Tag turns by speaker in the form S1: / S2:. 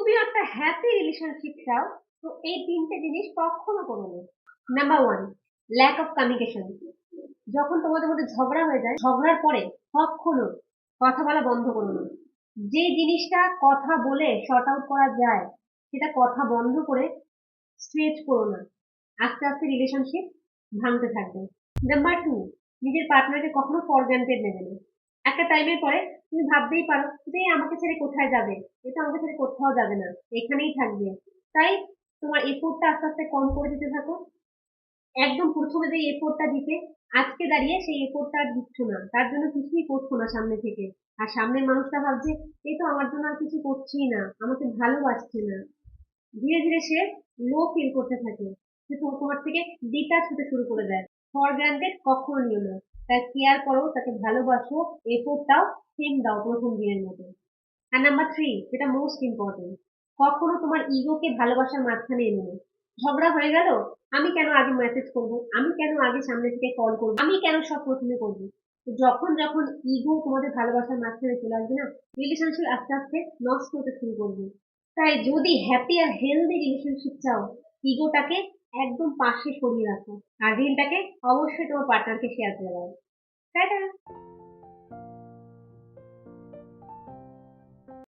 S1: তুমি একটা happy relationship চাও, তো এই তিনটে জিনিস কখনো করো না। Number one, lack of communication. যখন তোমাদের মধ্যে ঝগড়া হয়ে যায়, ঝগড়ার পরে কখনো কথা বলা বন্ধ করো না। যে জিনিসটা কথা বলে শর্ট আউট করা যায়, সেটা কথা বন্ধ করে স্ট্রেচ করো না। আস্তে আস্তে রিলেশনশিপ ভাঙতে থাকবে। নাম্বার টু, নিজের পার্টনারকে কখনো ফর গ্রান্টেড নেবে না। একটা টাইমের পরে তুমি ভাবতেই পারো যে এ আমাকে ছেড়ে কোথায় যাবে, এটা আমাকে ছেড়ে কোথাও যাবে না, এখানেই থাকবে। তাই তোমার এফোর্টটা আস্তে আস্তে কম করে দিতে থাকো। একদম প্রথমে যে এফোর্টটা দিতে, আজকে দাঁড়িয়ে সেই এফোর্টটা আর দিচ্ছ না, তার জন্য কিছুই করছো না সামনে থেকে। আর সামনের মানুষটা ভাবছে এই তো আমার জন্য আর কিছু করছেই না, আমাকে ভালোবাসছে না। ধীরে ধীরে সে লো ফিল করতে থাকে, সে তোমার থেকে ডিটাচ হতে শুরু করে দেয়। ফর গ্রান্টেড কখনো নিও না, তার কেয়ার করো, তাকে ভালোবাসো, এফোর্টটাও সেম দাও প্রথম দিনের মতো। আর নাম্বার থ্রি, যেটা মোস্ট ইম্পর্টেন্ট, কখনো তোমার ইগোকে ভালোবাসার মাঝখানে এনো না। ঝগড়া হয়ে গেল, আমি কেন আগে মেসেজ করব, আমি কেন আগে সামনে থেকে কল করব, আমি কেন সব প্রথমে করবো। তো যখন যখন ইগো তোমাদের ভালোবাসার মাঝখানে চলে আসবে না, রিলেশনশিপ আস্তে আস্তে নষ্ট হতে শুরু করবে। তাই যদি হ্যাপি আর হেলদি রিলেশনশিপ চাও, ইগোটাকে একদম পাশে সরিয়ে রাখো, আর রিলটাকে অবশ্যই তোমার পার্টনারকে শেয়ার করে দাও। তাই না?